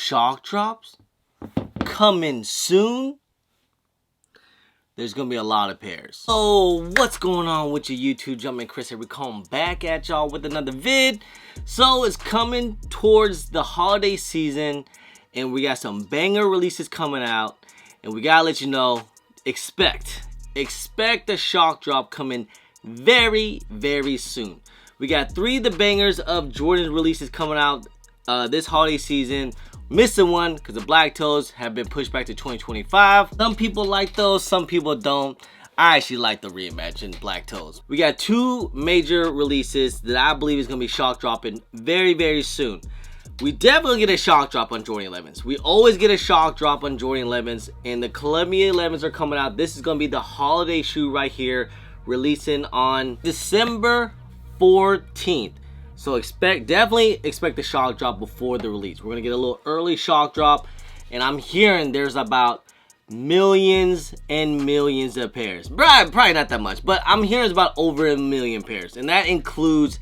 shock drops coming soon. There's gonna be a lot of pairs. So what's going on with your YouTube? Jumpman Chris here. We come back at y'all with another vid. So it's coming towards the holiday season, and we got some banger releases coming out, and we gotta let you know, expect a shock drop coming very, very soon. We got 3 of the bangers of Jordan releases coming out this holiday season. Missing one because the Black Toes have been pushed back to 2025. Some people like those, some people don't. I actually like the reimagined Black Toes. We got 2 major releases that I believe is going to be shock dropping very, very soon. We definitely get a shock drop on Jordan 11s. We always get a shock drop on Jordan 11s, and the Columbia 11s are coming out. This is going to be the holiday shoe right here, releasing on December 14th. So definitely expect the shock drop before the release. We're gonna get a little early shock drop, and I'm hearing there's about millions and millions of pairs. Probably not that much, but I'm hearing it's about over 1 million pairs, and that includes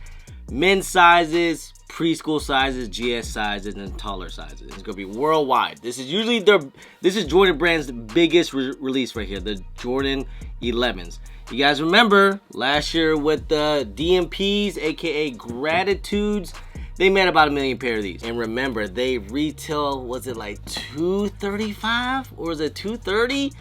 men's sizes, preschool sizes, GS sizes, and taller sizes. It's gonna be worldwide. This is Jordan Brand's biggest release right here, the Jordan 11s. You guys remember last year with the DMPs, aka Gratitudes, they made about 1 million pair of these. And remember, they retail, was it like $235 or was it $230?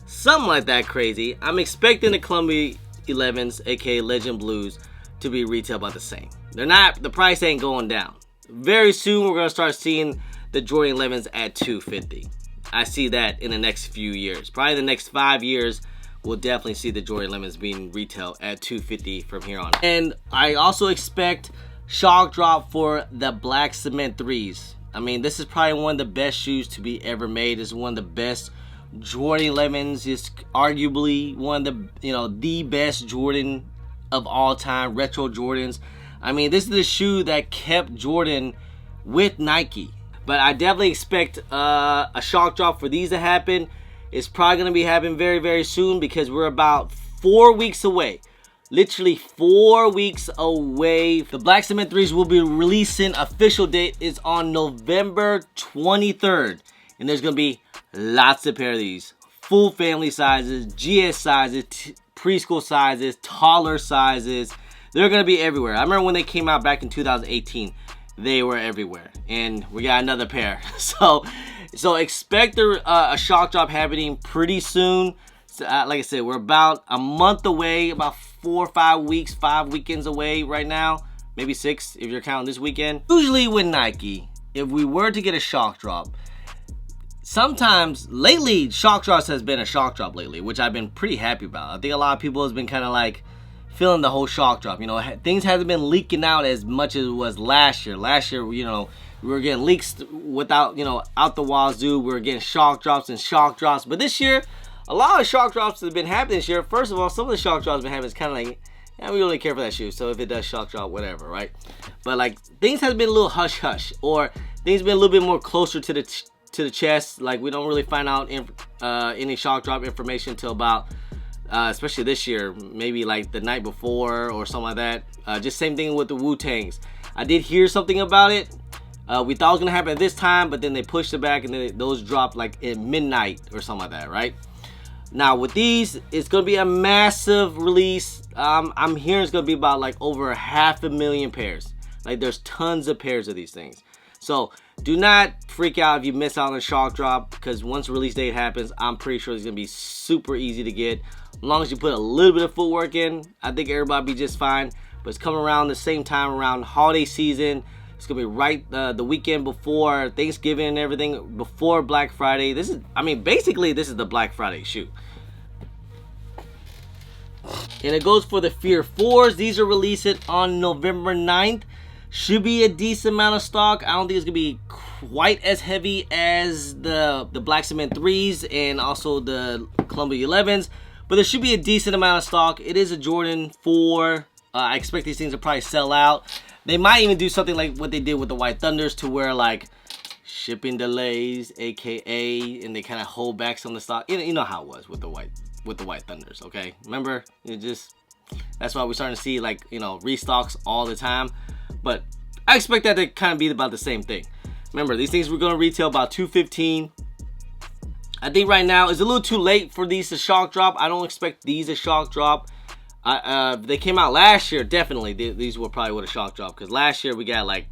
Something like that crazy. I'm expecting the Columbia 11s, aka Legend Blues, to be retail about the same. The price ain't going down. Very soon we're gonna start seeing the Jordan 11s at $250. I see that in the next few years. Probably the next 5 years, we'll definitely see the Jordan 11s being retail at $250 from here on. And I also expect shock drop for the black cement 3s. I mean, this is probably one of the best shoes to be ever made. It's one of the best Jordan 11s. It's arguably one of the, the best Jordan of all time, retro Jordans. I mean, this is the shoe that kept Jordan with Nike. But I definitely expect a shock drop for these to happen. It's probably going to be happening very, very soon because we're about 4 weeks away. Literally 4 weeks away. The Black Cement 3s will be releasing. Official date is on November 23rd. And there's going to be lots of pair of these. Full family sizes, GS sizes, preschool sizes, taller sizes. They're going to be everywhere. I remember when they came out back in 2018. They were everywhere. And we got another pair. So expect a shock drop happening pretty soon. So, like I said, we're about a month away, about 4 or 5 weeks, 5 weekends away right now. Maybe 6 if you're counting this weekend. Usually with Nike, if we were to get a shock drop, sometimes, lately, shock drops has been a shock drop lately, which I've been pretty happy about. I think a lot of people has been kind of like feeling the whole shock drop. Things haven't been leaking out as much as it was last year. Last year, we were getting leaks without, out the wazoo. We were getting shock drops and shock drops. But this year, a lot of shock drops have been happening this year. First of all, some of the shock drops have been happening. It's kind of like, yeah, we don't really care for that shoe. So if it does shock drop, whatever, right? But like, things have been a little hush hush, or things been a little bit more closer to the chest. Like, we don't really find out any shock drop information until about, especially this year, maybe like the night before or something like that. Just same thing with the Wu-Tangs. I did hear something about it. We thought it was gonna happen at this time, but then they pushed it back, and then those dropped like at midnight or something like that, right? Now with these, it's gonna be a massive release. I'm hearing it's gonna be about like over 500,000 pairs. Like, there's tons of pairs of these things. So do not freak out if you miss out on a shock drop, because once release date happens, I'm pretty sure it's gonna be super easy to get. As long as you put a little bit of footwork in, I think everybody be just fine. But it's coming around the same time around holiday season. It's gonna be right the weekend before Thanksgiving and everything, before Black Friday. Basically this is the Black Friday shoe. And it goes for the Fear 4s. These are releasing on November 9th. Should be a decent amount of stock. I don't think it's gonna be quite as heavy as the Black Cement 3s and also the Columbia 11s, but there should be a decent amount of stock. It is a Jordan 4. I expect these things to probably sell out. They might even do something like what they did with the White Thunders, to where like shipping delays, aka, and they kind of hold back some of the stock. You know how it was with the White Thunders, okay? Remember, that's why we're starting to see like restocks all the time. But I expect that to kind of be about the same thing. Remember, these things were going to retail about $215. I think right now it's a little too late for these to shock drop. I don't expect these to shock drop. They came out last year, definitely. These were probably would have shock drop, because last year we got like,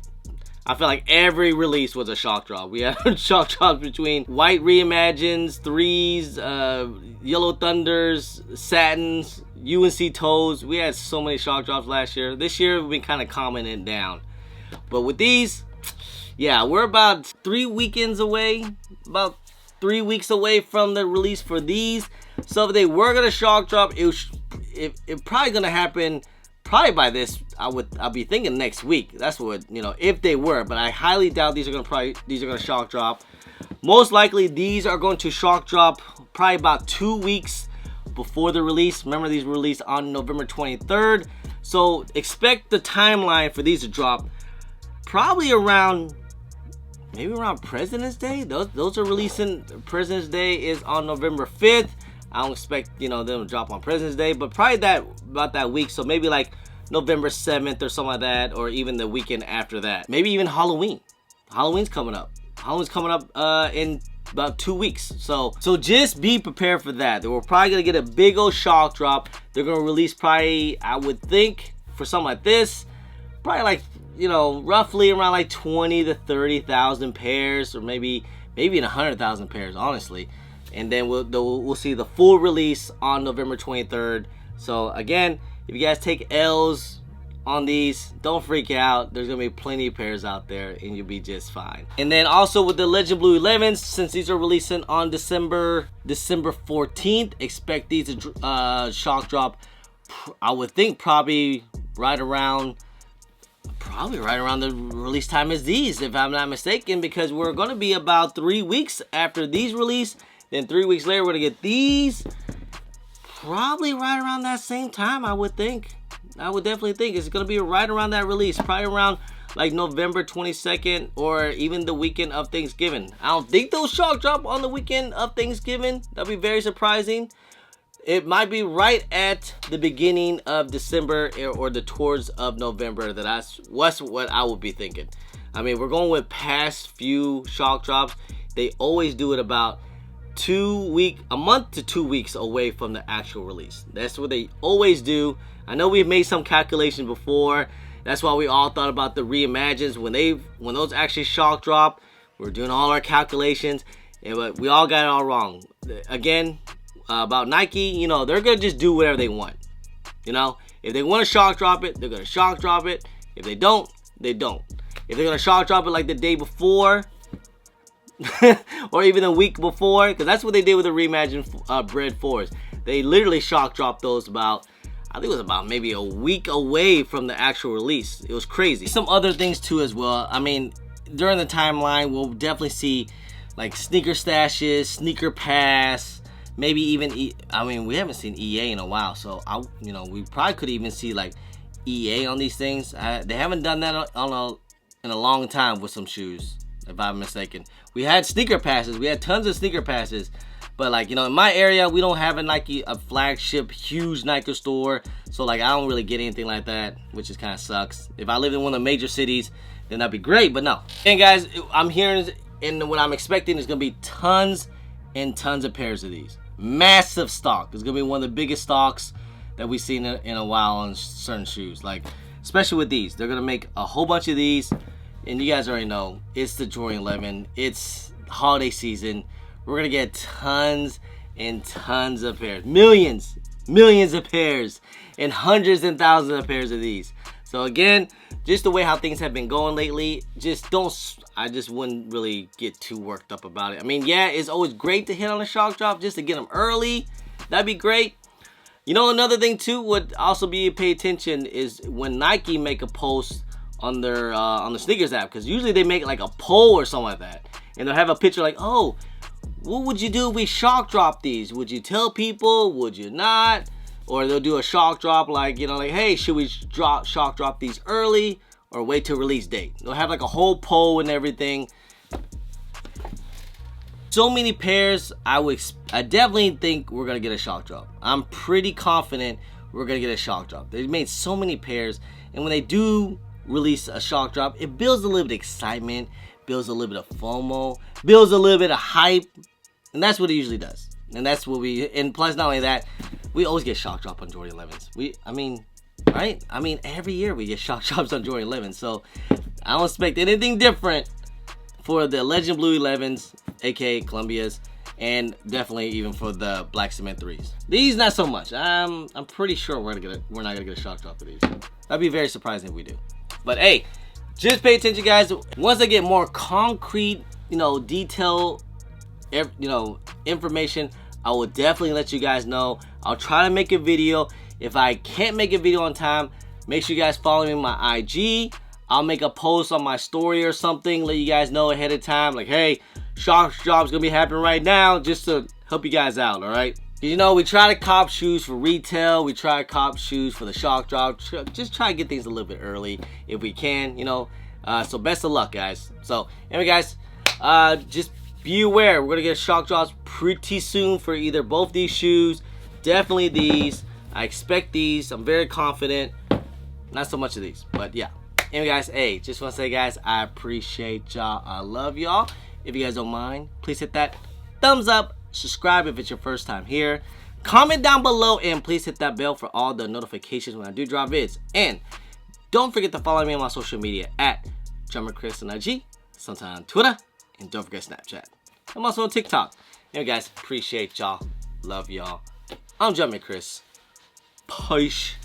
I feel like every release was a shock drop. We had shock drops between white reimagines, 3s, yellow thunders, satins, UNC toes. We had so many shock drops last year. This year we've been kind of calming it down. But with these, yeah, we're about 3 weekends away, about 3 weeks away from the release for these. So if they were gonna shock drop, it probably gonna happen probably by this. I'll be thinking next week. That's what, you know, if they were. But I highly doubt these are gonna shock drop. Most likely these are going to shock drop probably about 2 weeks before the release. Remember, these were released on November 23rd. So expect the timeline for these to drop probably around, maybe around President's Day. Those are releasing. President's Day is on November 5th. I don't expect, you know, them to drop on President's Day, but probably about that week. So maybe like November 7th or something like that, or even the weekend after that. Maybe even Halloween. Halloween's coming up. Halloween's coming up in about 2 weeks. So just be prepared for that. We're probably gonna get a big old shock drop. They're gonna release probably, I would think, for something like this, probably like, you know, roughly around like 20 to 30,000 pairs, or maybe even 100,000 pairs, honestly. And then we'll see the full release on November 23rd. So again, if you guys take L's on these, don't freak out. There's gonna be plenty of pairs out there, and you'll be just fine. And then also with the Legend Blue 11s, since these are releasing on December 14th, expect these to shock drop. I would think probably right around the release time as these, if I'm not mistaken, because we're gonna be about 3 weeks after these release. Then 3 weeks later, we're gonna get these probably right around that same time, I would think. I would definitely think it's gonna be right around that release, probably around like November 22nd, or even the weekend of Thanksgiving. I don't think they'll shock drop on the weekend of Thanksgiving. That'd be very surprising. It might be right at the beginning of December or the towards of November. That's what I would be thinking. I mean, we're going with past few shock drops. They always do it about a month to 2 weeks away from the actual release. That's what they always do. I know we've made some calculations before. That's why we all thought about the reimagines when those actually shock drop. We're doing all our calculations, but we all got it all wrong. Again, about Nike, you know, they're gonna just do whatever they want. You know, if they want to shock drop it, they're gonna shock drop it. If they don't, they don't. If they're gonna shock drop it like the day before, or even a week before, because that's what they did with the reimagined Bread 4s. They literally shock dropped those about, I think it was about maybe a week away from the actual release. It was crazy. Some other things too as well. I mean, during the timeline, we'll definitely see like sneaker stashes, sneaker pass, maybe even I mean, we haven't seen EA in a while, so we probably could even see like EA on these things. They haven't done that in a long time with some shoes, if I'm mistaken. We had sneaker passes. We had tons of sneaker passes. But like, you know, in my area, we don't have a flagship huge Nike store. So like, I don't really get anything like that, which is kind of sucks. If I lived in one of the major cities, then that'd be great, but no. And guys, I'm hearing, and what I'm expecting is gonna be tons and tons of pairs of these. Massive stock. It's gonna be one of the biggest stocks that we've seen in a while on certain shoes. Like, especially with these. They're gonna make a whole bunch of these. And you guys already know, it's the Jordan 11. It's holiday season. We're going to get tons and tons of pairs. Millions of pairs. And hundreds and thousands of pairs of these. So again, just the way how things have been going lately, I just wouldn't really get too worked up about it. I mean, yeah, it's always great to hit on a shock drop just to get them early. That'd be great. You know, another thing too would also be pay attention is when Nike make a post on the sneakers app, because usually they make like a poll or something like that, and they'll have a picture like, oh, what would you do if we shock drop these? Would you tell people? Would you not? Or they'll do a shock drop like, you know, like, hey, should we shock drop these early or wait till release date? They'll have like a whole poll and everything. So many pairs. I definitely think we're gonna get a shock drop. I'm pretty confident we're gonna get a shock drop. They made so many pairs, and when they do release a shock drop, it builds a little bit of excitement builds a little bit of FOMO, builds a little bit of hype, and that's what it usually does. And that's what and plus not only that, we always get shock drop on Jordan 11s. Right? I mean, every year we get shock drops on Jordan 11s, so I don't expect anything different for the Legend Blue 11s, aka Columbia's, and definitely even for the Black Cement 3s. These, not so much. I'm pretty sure we're not gonna get a shock drop for these. That'd be very surprising if we do. But hey, just pay attention, guys. Once I get more concrete, detail, information, I will definitely let you guys know. I'll try to make a video. If I can't make a video on time, make sure you guys follow me on my IG. I'll make a post on my story or something, let you guys know ahead of time, like, hey, shock drop's gonna be happening right now, just to help you guys out, all right? We try to cop shoes for retail, we try to cop shoes for the shock drop, just try to get things a little bit early if we can, so best of luck, guys. So anyway, guys, just be aware, we're gonna get shock drops pretty soon for either both these shoes, definitely these. I expect these, I'm very confident, not so much of these, but yeah. Anyway, guys, hey, just want to say, guys, I appreciate y'all. I love y'all. If you guys don't mind, please hit that thumbs up. Subscribe if it's your first time here. Comment down below, and please hit that bell for all the notifications when I do drop vids. And don't forget to follow me on my social media at Drummer Chris on IG, sometime on Twitter, and don't forget Snapchat. I'm also on TikTok. Anyway, guys, appreciate y'all. Love y'all. I'm Drummer Chris. Peace.